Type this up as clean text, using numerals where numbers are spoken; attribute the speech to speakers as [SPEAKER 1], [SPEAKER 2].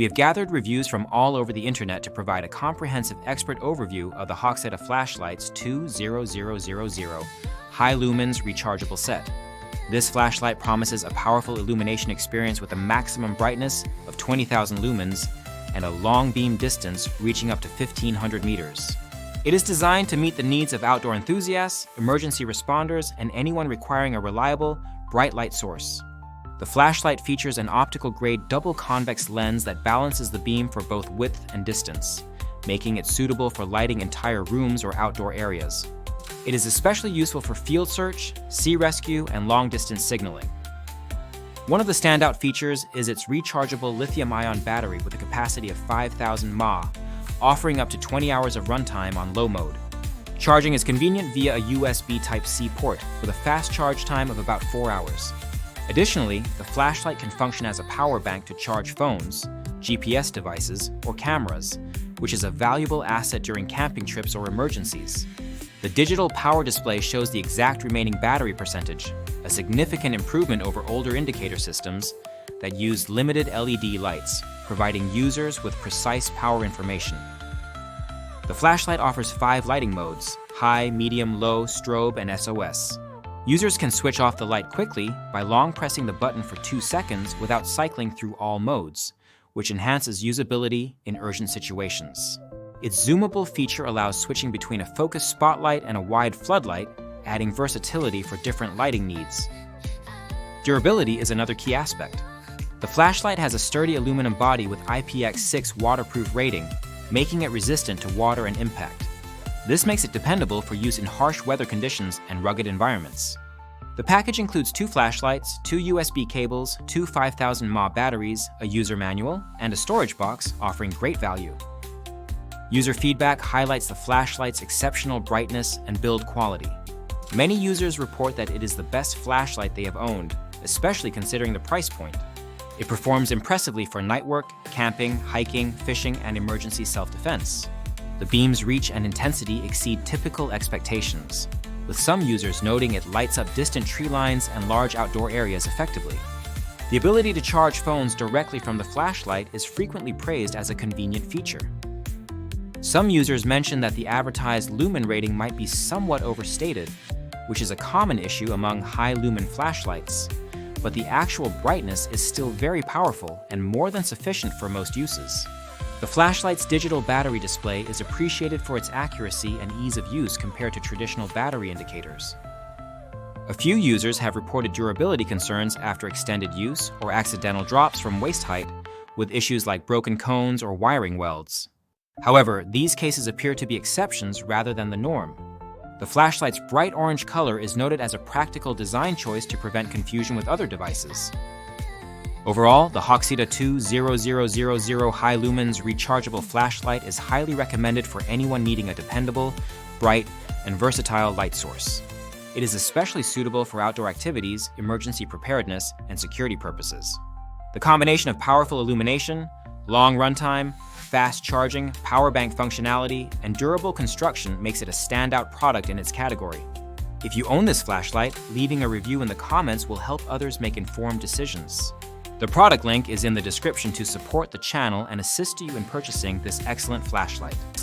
[SPEAKER 1] We have gathered reviews from all over the internet to provide a comprehensive expert overview of the Hoxida Flashlight's 20000 High Lumens Rechargeable Set. This flashlight promises a powerful illumination experience with a maximum brightness of 20,000 lumens and a long beam distance reaching up to 1,500 meters. It is designed to meet the needs of outdoor enthusiasts, emergency responders, and anyone requiring a reliable, bright light source. The flashlight features an optical-grade double convex lens that balances the beam for both width and distance, making it suitable for lighting entire rooms or outdoor areas. It is especially useful for field search, sea rescue, and long-distance signaling. One of the standout features is its rechargeable lithium-ion battery with a capacity of 5,000 mAh, offering up to 20 hours of runtime on low mode. Charging is convenient via a USB Type-C port with a fast charge time of about 4 hours. Additionally, the flashlight can function as a power bank to charge phones, GPS devices, or cameras, which is a valuable asset during camping trips or emergencies. The digital power display shows the exact remaining battery percentage, a significant improvement over older indicator systems that used limited LED lights, providing users with precise power information. The flashlight offers 5 lighting modes: high, medium, low, strobe, and SOS. Users can switch off the light quickly by long pressing the button for 2 seconds without cycling through all modes, which enhances usability in urgent situations. Its zoomable feature allows switching between a focused spotlight and a wide floodlight, adding versatility for different lighting needs. Durability is another key aspect. The flashlight has a sturdy aluminum body with IPX6 waterproof rating, making it resistant to water and impact. This makes it dependable for use in harsh weather conditions and rugged environments. The package includes 2 flashlights, 2 USB cables, 2 5,000 mAh batteries, a user manual, and a storage box, offering great value. User feedback highlights the flashlight's exceptional brightness and build quality. Many users report that it is the best flashlight they have owned, especially considering the price point. It performs impressively for night work, camping, hiking, fishing, and emergency self-defense. The beam's reach and intensity exceed typical expectations, with some users noting it lights up distant tree lines and large outdoor areas effectively. The ability to charge phones directly from the flashlight is frequently praised as a convenient feature. Some users mention that the advertised lumen rating might be somewhat overstated, which is a common issue among high lumen flashlights, but the actual brightness is still very powerful and more than sufficient for most uses. The flashlight's digital battery display is appreciated for its accuracy and ease of use compared to traditional battery indicators. A few users have reported durability concerns after extended use or accidental drops from waist height, with issues like broken cones or wiring welds. However, these cases appear to be exceptions rather than the norm. The flashlight's bright orange color is noted as a practical design choice to prevent confusion with other devices. Overall, the Hoxida 20000 High Lumens Rechargeable Flashlight is highly recommended for anyone needing a dependable, bright, and versatile light source. It is especially suitable for outdoor activities, emergency preparedness, and security purposes. The combination of powerful illumination, long runtime, fast charging, power bank functionality, and durable construction makes it a standout product in its category. If you own this flashlight, leaving a review in the comments will help others make informed decisions. The product link is in the description to support the channel and assist you in purchasing this excellent flashlight.